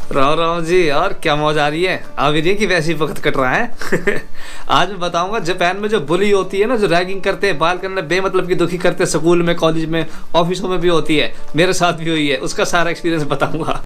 राम राम जी। और क्या मौज आ रही है? आविर की वैसी वक्त कट रहा है। आज मैं बताऊंगा जापान में जो बुली होती है ना, जो रैगिंग करते हैं, बाल करने बेमतलब की दुखी करते हैं, स्कूल में, कॉलेज में, ऑफिसों में भी होती है, मेरे साथ भी हुई है, उसका सारा एक्सपीरियंस बताऊंगा।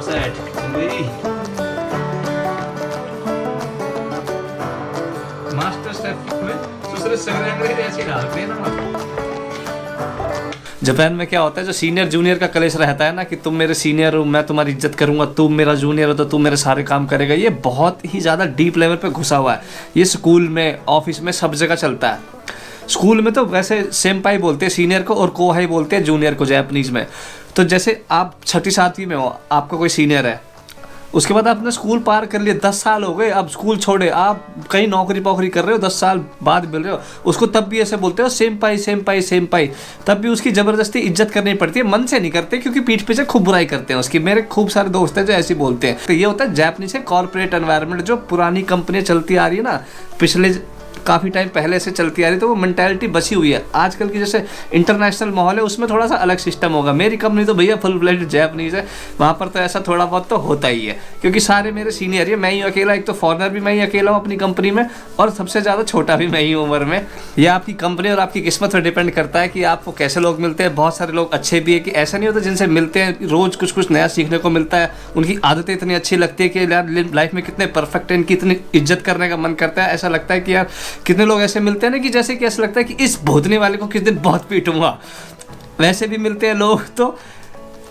Sad. Very मास्टर शेफ में दूसरे संग्रह ऐसी डालते हैं ना। जापान में क्या होता है, जो सीनियर जूनियर का कलेश रहता है ना, कि तुम मेरे सीनियर हो, मैं तुम्हारी इज्जत करूंगा, तुम मेरा जूनियर हो तो तुम मेरे सारे काम करेगा, ये बहुत ही ज़्यादा डीप लेवल पे घुसा हुआ है। ये स्कूल में, ऑफिस में, सब जगह चलता है। स्कूल में तो वैसे सेम्पाई बोलते हैं सीनियर को, और कोहाई बोलते हैं जूनियर को जापानीज में। तो जैसे आप छठी सातवीं में हो, आपका कोई सीनियर है, उसके बाद आपने स्कूल पार कर लिया, 10 साल हो गए, अब स्कूल छोड़े, आप कहीं नौकरी पौकरी कर रहे हो, 10 साल बाद मिल रहे हो उसको, तब भी ऐसे बोलते हो same pie same pie same pie. तब भी उसकी ज़बरदस्ती इज्जत करनी पड़ती है, मन से नहीं करते, क्योंकि पीठ पीछे खूब बुराई करते हैं उसकी। मेरे खूब सारे दोस्त हैं जो ऐसे बोलते हैं। तो ये होता है जापानीज से कॉर्पोरेट एनवायरनमेंट, जो पुरानी कंपनियाँ चलती आ रही है ना, पिछले काफ़ी टाइम पहले से चलती आ रही, तो वो मेंटालिटी बची हुई है। आजकल की जैसे इंटरनेशनल माहौल है, उसमें थोड़ा सा अलग सिस्टम होगा। मेरी कंपनी तो भैया फुल ब्लेडेड जापानीज है, वहाँ पर तो ऐसा थोड़ा बहुत तो होता ही है, क्योंकि सारे मेरे सीनियर ही, मैं ही अकेला, एक तो फॉरनर भी मैं ही अकेला हूँ अपनी कंपनी में, और सबसे ज़्यादा छोटा भी मैं ही हूँ उम्र में। यह आपकी कंपनी और आपकी किस्मत पर डिपेंड करता है कि आपको कैसे लोग मिलते हैं। बहुत सारे लोग अच्छे भी है, कि ऐसा नहीं होता जिनसे मिलते हैं रोज़ कुछ कुछ नया सीखने को मिलता है, उनकी आदतें इतनी अच्छी लगती है कि यार लाइफ में कितने परफेक्ट है, इनकी इतनी इज्जत करने का मन करता है। ऐसा लगता है कि यार कितने लोग ऐसे मिलते हैं ना, कि जैसे कि ऐसा लगता है कि इस भोदने वाले को किस दिन बहुत पीटूंगा। वैसे भी मिलते हैं लोग, तो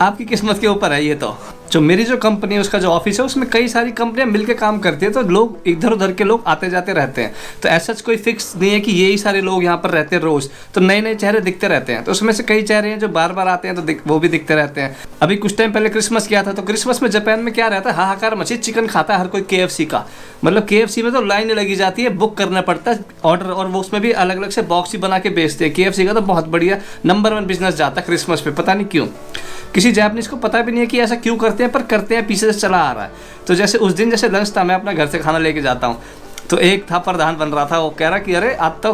आपकी किस्मत के ऊपर है ये। तो जो मेरी जो कंपनी है, उसका जो ऑफिस है, उसमें कई सारी कंपनियां मिलकर काम करती है, तो लोग इधर उधर के लोग आते जाते रहते हैं। तो ऐसा कोई फिक्स नहीं है कि यही सारे लोग यहाँ पर रहते हैं रोज, तो नए नए चेहरे दिखते रहते हैं। तो उसमें से कई चेहरे हैं जो बार बार आते हैं, तो वो भी दिखते रहते हैं। अभी कुछ टाइम पहले क्रिसमस किया था, तो क्रिसमस में जापान में क्या रहता है, हाहाकार मची, चिकन खाता है हर कोई KFC का। मतलब KFC में तो लाइन लगी जाती है, बुक करना पड़ता है ऑर्डर, और वो उसमें भी अलग अलग से बॉक्स ही बना के बेचते हैं। KFC का तो बहुत बढ़िया नंबर 1 बिजनेस जाता है क्रिसमस पे, पता नहीं क्यों। किसी जापानीज को पता भी नहीं है कि ऐसा क्यों करते हैं, पर करते हैं, पीछे से चला आ रहा है। तो जैसे उस दिन जैसे लंच था, मैं अपना घर से खाना लेके जाता हूँ, तो एक था प्रधान बन रहा था, वो कह रहा कि अरे आज तो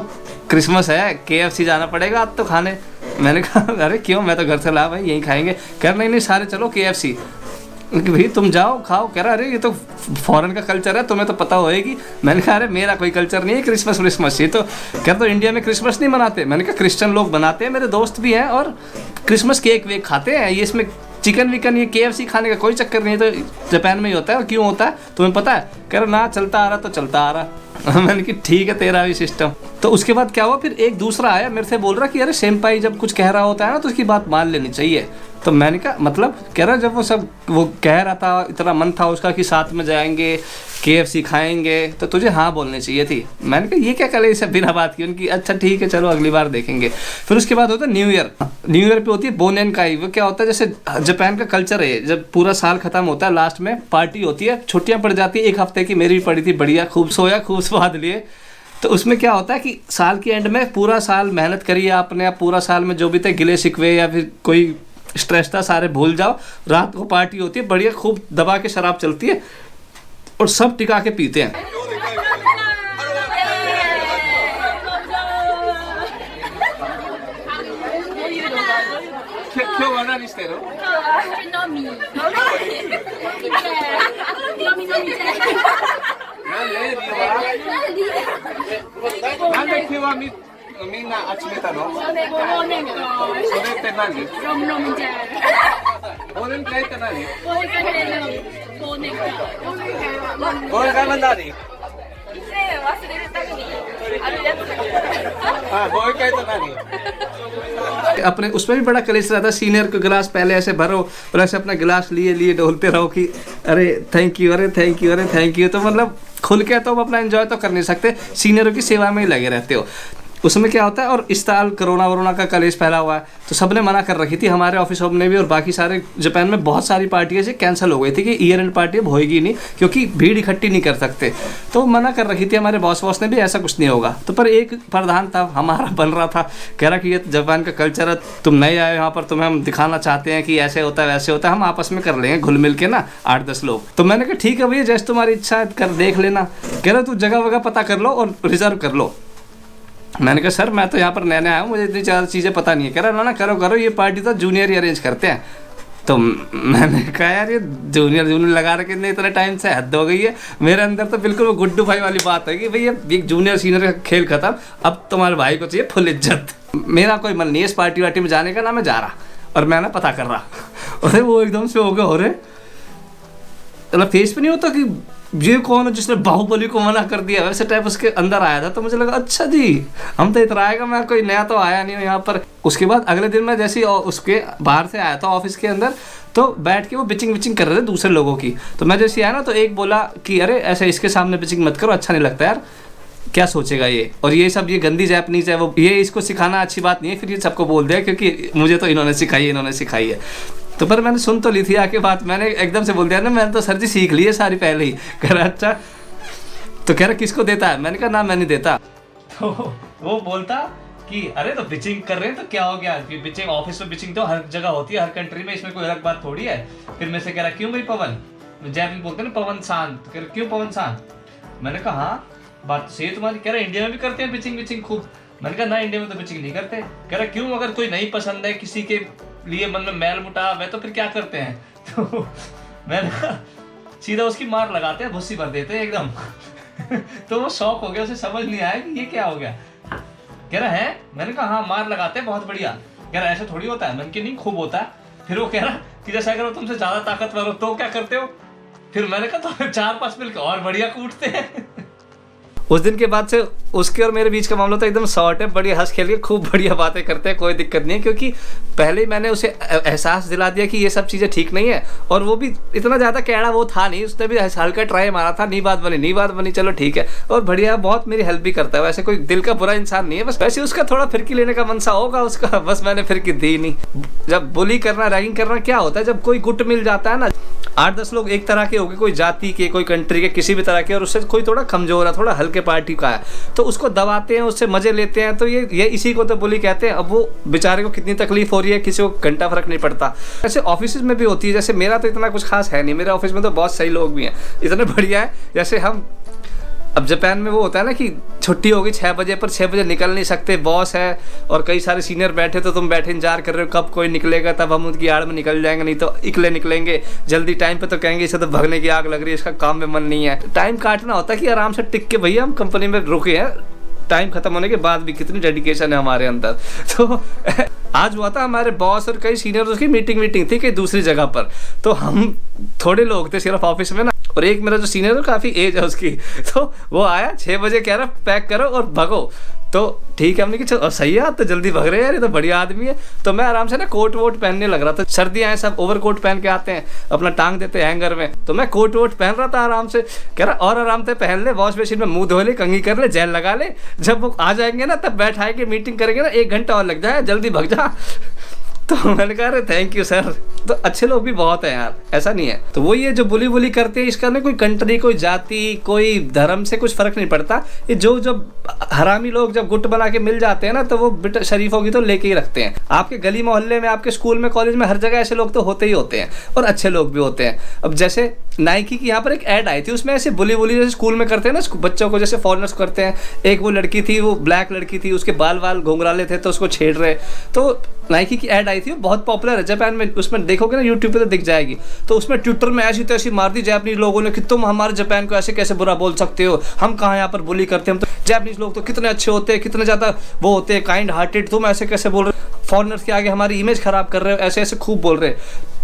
क्रिसमस है, KFC जाना पड़ेगा आज तो खाने। मैंने कहा अरे क्यों, मैं तो घर से ला भाई, यहीं खाएंगे। कह रहा नहीं सारे चलो KFC। कि भाई तुम जाओ खाओ। कह रहा अरे ये तो फॉरेन का कल्चर है, तुम्हें तो पता होएगी। मैंने कहा अरे मेरा कोई कल्चर नहीं है क्रिसमस विसमस। ये तो कह तो इंडिया में क्रिसमस नहीं मनाते। मैंने कहा क्रिश्चियन लोग बनाते हैं, मेरे दोस्त भी हैं, और क्रिसमस केक वेक खाते हैं। ये इसमें चिकन विकन ये KFC खाने का कोई चक्कर नहीं है, तो जापान में ही होता है। और क्यों होता है तुम्हें पता है? कह रहा ना चलता आ रहा तो चलता आ रहा। मैंने कहा ठीक है तेरा भी सिस्टम। तो उसके बाद क्या हुआ, फिर एक दूसरा आया मेरे से बोल रहा कि अरे सेम्पाई जब कुछ कह रहा होता है ना, तो उसकी बात मान लेनी चाहिए। तो मैंने कहा मतलब, कह रहा जब वो कह रहा था, इतना मन था उसका कि साथ में जाएंगे KFC खाएंगे, तो तुझे हाँ बोलनी चाहिए थी। मैंने कहा ये क्या कले सब बिना बात की। उनकी अच्छा ठीक है चलो अगली बार देखेंगे। फिर उसके बाद होता है न्यू ईयर पे होती है बोनेनकाई। वो क्या होता है, जैसे जापान का कल्चर है, जब पूरा साल खत्म होता है लास्ट में पार्टी होती है, छुट्टियां पड़ जाती है 1 हफ्ते की। मेरी भी पड़ी थी, बढ़िया खूब सोया खूब स्वाद लिए। तो उसमें क्या होता है कि साल के एंड में पूरा साल मेहनत करिए आपने, आप पूरा साल में जो भी थे गिले शिकवे या फिर कोई स्ट्रेस था सारे भूल जाओ। रात को पार्टी होती है बढ़िया, खूब दबा के शराब चलती है और सब टिका के पीते हैं। क्यों बना रिश्ते रो?みんな集めたの？それって何？忘年会って何？忘年会は何？忘れるためにあるやつ。हाँ忘年会तो नहीं। अपने उसमें भी बड़ा कलेश रहता है। सीनियर को गिलास पहले ऐसे भरो और ऐसे अपना गिलास लिए ढोलते रहो कि अरे थैंक यू, अरे थैंक यू, अरे थैंक यू। तो मतलब खुल के तो अपना एंजॉय तो कर नहीं सकते, सीनियरों की सेवा में ही लगे रहते हो। उसमें क्या होता है, और इस साल कोरोना वरोना का कलेश फैला हुआ है, तो सबने मना कर रखी थी, हमारे ऑफिस में भी और बाकी सारे जापान में बहुत सारी पार्टियाँ से कैंसिल हो गई थी कि ईयर एंड पार्टी अब होएगी नहीं, क्योंकि भीड़ इकट्ठी नहीं कर सकते। तो मना कर रखी थी हमारे बॉस ने भी, ऐसा कुछ नहीं होगा। तो पर एक प्रधान था हमारा बन रहा था, कह रहा कि ये जापान का कल्चर है, तुम नए आए यहाँ पर, तुम्हें हम दिखाना चाहते हैं कि ऐसे होता है वैसे होता है, हम आपस में कर लेंगे घुल मिल के ना 8-10 लोग। तो मैंने कहा ठीक है भैया, जैसे तुम्हारी इच्छा है कर देख लेना। कह रहा तू जगह वगह पता कर लो और रिजर्व कर लो। मैंने कहा सर मैं तो यहाँ पर नया आया हूँ, मुझे इतनी ज़्यादा चीज़ें पता नहीं है। कह रहा ना करो करो, ये पार्टी तो जूनियर ही अरेंज करते हैं। तो मैंने कहा यार ये जूनियर लगा रखे नहीं, इतने टाइम से हद हो गई है। मेरे अंदर तो बिल्कुल वो गुड्डू भाई वाली बात है कि भैया एक जूनियर सीनियर का खेल खत्म, अब तुम्हारे भाई को चाहिए फुल इज्जत। मेरा कोई मन नहीं है इस पार्टी वार्टी में जाने का, ना मैं जा रहा, और मैं ना पता कर रहा। अरे वो एकदम से हो गया, हो रहे मतलब फेस पे नहीं होता कि ये कौन है जिसने बाहुबली को मना कर दिया, वैसे टाइप उसके अंदर आया था। तो मुझे लगा अच्छा जी हम तो इतना आएगा, मैं कोई नया तो आया नहीं हूँ यहाँ पर। उसके बाद अगले दिन मैं जैसे ही उसके बाहर से आया था ऑफिस के अंदर, तो बैठ के वो बिचिंग कर रहे थे दूसरे लोगों की। तो मैं जैसे आया ना, तो एक बोला कि अरे ऐसे इसके सामने बिचिंग मत करो, अच्छा नहीं लगता यार, क्या सोचेगा ये, और ये सब ये गंदी जैपनीज है, वो ये इसको सिखाना अच्छी बात नहीं है। फिर ये सबको बोल दिया क्योंकि मुझे तो इन्होंने सिखाई है। तो पर मैंने सुन तो ली थी आके बात, मैंने एकदम से बोल दिया ना मैंने तो सर जी सीख ली है सारी पहले ही। कह रहा अच्छा, तो कह रहा किसको देता है, मैंने कहा ना मैं नहीं देता। तो वो बोलता कि अरे तो बिचिंग कर रहे हैं तो क्या हो गया, बिचिंग ऑफिस में बिचिंग तो हर जगह होती है, हर कंट्री में, इसमें कोई अलग बात थोड़ी है। फिर मैं से कह रहा क्यों भाई पवन, जैपनीज बोलते हैं ना पवन शांत, कह रहा क्यों पवन शांत। मैंने कहा हाँ बात सही तुम्हारी। कह रहा इंडिया में भी करते हैं बिचिंग खूब। मैंने कहा ना इंडिया में तो बिचिंग नहीं करते। कह रहा क्यों, अगर कोई नहीं पसंद है किसी के लिए मन में मैल मुटाव है तो फिर क्या करते हैं। तो मैंने कहा सीधा उसकी मार लगाते हैं, भुस्सी भर देते हैं एकदम। तो वो शौक हो गया, उसे समझ नहीं आया कि ये क्या हो गया। कह रहा है, मैंने कहा हाँ मार लगाते हैं बहुत बढ़िया। कह रहा ऐसा थोड़ी होता है, मैंने कहा नहीं खूब होता है। फिर वो कह रहा कि जैसा अगर तुमसे ज्यादा ताकतवर हो तो क्या करते हो। फिर मैंने कहा तो 4-5 मिलकर और बढ़िया कूटते हैं। उस दिन के बाद से उसके और मेरे बीच का मामला तो एकदम शॉर्ट है, बढ़िया हंस खेल के खूब बढ़िया बातें करते हैं, कोई दिक्कत नहीं है। क्योंकि पहले ही मैंने उसे एहसास दिला दिया कि ये सब चीज़ें ठीक नहीं है, और वो भी इतना ज़्यादा कैड़ा वो था नहीं, उसने भी हल्का ट्राई मारा था, नहीं बात बनी चलो ठीक है, और बढ़िया बहुत मेरी हेल्प भी करता है। वैसे कोई दिल का बुरा इंसान नहीं है, बस वैसे उसका थोड़ा फिरकी लेने का मनसा होगा उसका, बस मैंने फिरकी दी नहीं। जब बुली करना रैगिंग करना क्या होता है, जब कोई गुट मिल जाता है ना, 8-10 लोग एक तरह के हो गए, कोई जाति के, कोई कंट्री के, किसी भी तरह के, और उससे कोई थोड़ा कमजोर है, थोड़ा हल्के पार्टी का है, तो उसको दबाते हैं, उससे मजे लेते हैं। तो ये इसी को तो बुली कहते हैं। अब वो बेचारे को कितनी तकलीफ हो रही है, किसी को घंटा फर्क नहीं पड़ता। ऐसे ऑफिस में भी होती है, जैसे मेरा तो इतना कुछ खास है नहीं, मेरे ऑफिस में तो बहुत सही लोग भी हैं, इतने बढ़िया है। जैसे हम अब जापान में वो होता है ना कि छुट्टी होगी 6 बजे, पर 6 बजे निकल नहीं सकते, बॉस है और कई सारे सीनियर बैठे, तो तुम बैठे इंतजार कर रहे हो कब कोई निकलेगा, तब हम उनकी आड़ में निकल जाएंगे, नहीं तो इकले निकलेंगे जल्दी टाइम पे, तो कहेंगे इसे तो भगने की आग लग रही है, इसका काम में मन नहीं है। टाइम काटना होता है कि आराम से टिक के भैया हम कंपनी में रुके हैं, टाइम खत्म होने के बाद भी कितनी डेडिकेशन है हमारे अंदर। तो आज हुआ था हमारे बॉस और कई सीनियर्स की मीटिंग थी कहीं दूसरी जगह पर, तो हम थोड़े लोग थे सिर्फ ऑफिस में ना, और एक मेरा जो सीनियर है काफ़ी एज है उसकी, तो वो आया 6 बजे कह रहा पैक करो और भगो। तो ठीक है, हमने कहा सही है, तो जल्दी भग रहे हैं यार, ये तो बढ़िया आदमी है। तो मैं आराम से ना कोट वोट पहनने लग रहा था, सर्दियाँ हैं सब ओवर कोट पहन के आते हैं, अपना टांग देते हैं हैंगर में, तो मैं कोट वोट पहन रहा था आराम से। कह रहा और आराम से पहन ले, वॉश मशीन में मुंह धो ले, कंघी कर ले, जेल लगा ले, जब वो आ जाएंगे ना तब बैठाएंगे, मीटिंग करेंगे ना, 1 घंटा और लग जाए, जल्दी भग जा। तो मैंने कहा अरे थैंक यू सर। तो अच्छे लोग भी बहुत हैं यार, ऐसा नहीं है। तो वो ये जो बुली करते हैं, इसका ना कोई कंट्री, कोई जाति, कोई धर्म से कुछ फर्क नहीं पड़ता। ये जो जब हरामी लोग जब गुट बना के मिल जाते हैं ना, तो वो शरीफों की तो लेके ही रखते हैं। आपके गली मोहल्ले में, आपके स्कूल में, कॉलेज में, हर जगह ऐसे लोग तो होते ही होते हैं, और अच्छे लोग भी होते हैं। अब जैसे नाइकी की यहाँ पर एक ऐड आई थी, उसमें ऐसे बुली जैसे स्कूल में करते हैं ना बच्चों को, जैसे फॉरेनर्स करते हैं। एक वो लड़की थी, वो ब्लैक लड़की थी, उसके बाल घुंघराले थे, तो उसको छेड़ रहे। तो नाइकी की ऐड आई थी, वो बहुत पॉपुलर है जापान में, उसमें देखोगे ना यूट्यूब पे तो दिख जाएगी। तो उसमें ट्विटर में ऐसी तैसी मार दी जापानीज लोगों ने कि तुम हमारे जापान को ऐसे कैसे बुरा बोल सकते हो, हम कहाँ यहाँ पर बुली करते हैं, हम तो जापानीज लोग तो कितने अच्छे होते हैं, कितने ज़्यादा वो होते हैं काइंड हार्टेड, तुम ऐसे कैसे बोल रहे हो, फॉरेनर्स के आगे हमारी इमेज खराब कर रहे हो, ऐसे ऐसे खूब बोल रहे।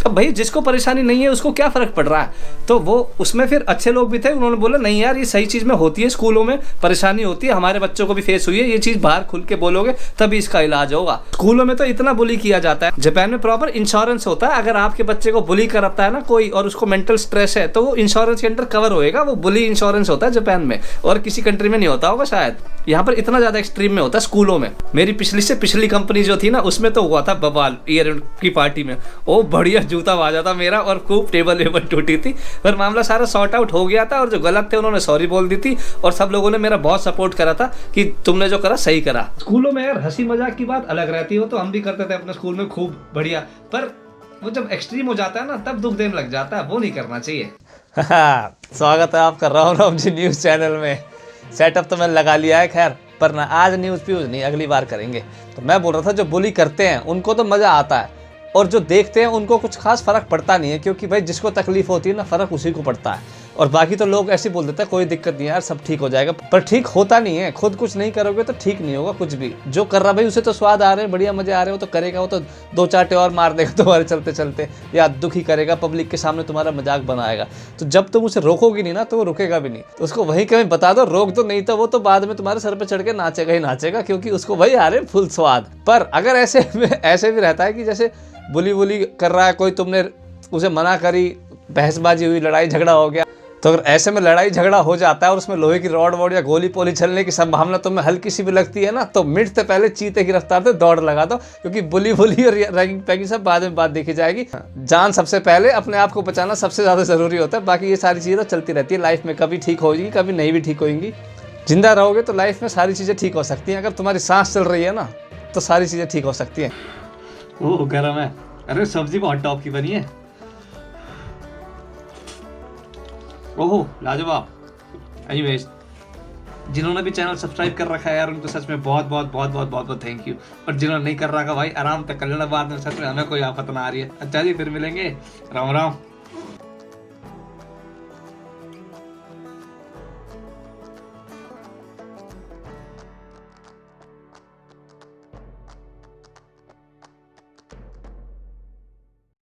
अब भाई जिसको परेशानी नहीं है उसको क्या फर्क पड़ रहा है। तो वो उसमें फिर अच्छे लोग भी थे, उन्होंने बोला नहीं यार ये सही चीज़ में होती है, स्कूलों में परेशानी होती है, हमारे बच्चों को भी फेस हुई है, ये चीज़ बाहर खुल के बोलोगे तभी इसका इलाज होगा। स्कूलों में तो इतना बुली किया जाता है। जापान में प्रॉपर इंश्योरेंस होता है, अगर आपके बच्चे को बुली करता है ना कोई और उसको मेंटल स्ट्रेस है तो वो इंश्योरेंस के अंडर कवर होएगा। वो बुली इंश्योरेंस होता है जापान में, और किसी कंट्री में नहीं होता होगा शायद। यहाँ पर इतना ज्यादा एक्सट्रीम में होता है स्कूलों में। मेरी पिछली से पिछली कंपनी जो थी ना उसमें तो हुआ था बवाल ईयर की पार्टी में। ओ बढ़िया जूता बाजा था मेरा और खूब टेबल वेबल टूटी थी, पर मामला सारा सॉर्ट आउट हो गया था और जो गलत थे उन्होंने सॉरी बोल दी थी और सब लोगों ने मेरा बहुत सपोर्ट करा था कि तुमने जो करा सही करा। स्कूलों में यार हंसी मजाक की बात अलग रहती हो, तो हम भी करते थे अपने स्कूल में खूब बढ़िया, पर वो जब एक्सट्रीम हो जाता है ना तब दुख देने लग जाता है, वो नहीं करना चाहिए। स्वागत है आपका राम जी न्यूज़ चैनल में। सेटअप तो मैंने लगा लिया है खैर, पर ना आज न्यूज़ प्यूज़ नहीं, अगली बार करेंगे। तो मैं बोल रहा था जो बुली करते हैं उनको तो मज़ा आता है और जो देखते हैं उनको कुछ खास फ़र्क पड़ता नहीं है, क्योंकि भाई जिसको तकलीफ होती है ना फ़र्क उसी को पड़ता है। और बाकी तो लोग ऐसे बोल देते हैं कोई दिक्कत नहीं है यार सब ठीक हो जाएगा, पर ठीक होता नहीं है। खुद कुछ नहीं करोगे तो ठीक नहीं होगा कुछ भी। जो कर रहा भाई उसे तो स्वाद आ रहे हैं, बढ़िया मजे आ रहे हो तो करेगा, वो तो दो चाटे और मार देगा तुम्हारे चलते चलते, या दुखी करेगा, पब्लिक के सामने तुम्हारा मजाक बनाएगा। तो जब तुम उसे रोकोगी नहीं ना तो वो रुकेगा भी नहीं। तो उसको वहीं कहीं बता दो रोक दो, नहीं तो वो तो बाद में तुम्हारे सर पे चढ़ के नाचेगा ही नाचेगा, क्योंकि उसको भाई आ रहे फुल स्वाद। पर अगर ऐसे भी रहता है कि जैसे बुली कर रहा है कोई, तुमने उसे मना करी, बहसबाजी हुई, लड़ाई झगड़ा हो गया, तो अगर ऐसे में लड़ाई झगड़ा हो जाता है और उसमें लोहे की रॉड वॉड या गोली पोली चलने की संभावना तुम्हें हल्की सी भी लगती है ना, तो मिनट से पहले चीते की रफ्तार से दौड़ लगा दो, क्योंकि बुली और रैगिंग पैगिंग सब बाद में बात देखी जाएगी। जान सबसे पहले, अपने आप को बचाना सबसे ज़्यादा ज़रूरी होता है। बाकी ये सारी चीज़ें तो चलती रहती है लाइफ में, कभी ठीक होगी कभी नहीं भी ठीक होंगी। जिंदा रहोगे तो लाइफ में सारी चीज़ें ठीक हो सकती हैं। अगर तुम्हारी सांस चल रही है ना तो सारी चीज़ें ठीक हो सकती हैं। ओह गरम है, अरे सब्जी बहुत टॉप की बनी है। ओहो लाजवाब। एनीवेज, जिन्होंने भी चैनल सब्सक्राइब कर रखा है यार उनको सच में बहुत बहुत बहुत बहुत बहुत बहुत थैंक यू। और जिन्होंने नहीं कर रखा भाई आराम तक कर लेना, बाद में सच में हमें कोई आफत ना आ रही है। अच्छा जी फिर मिलेंगे, राम राम।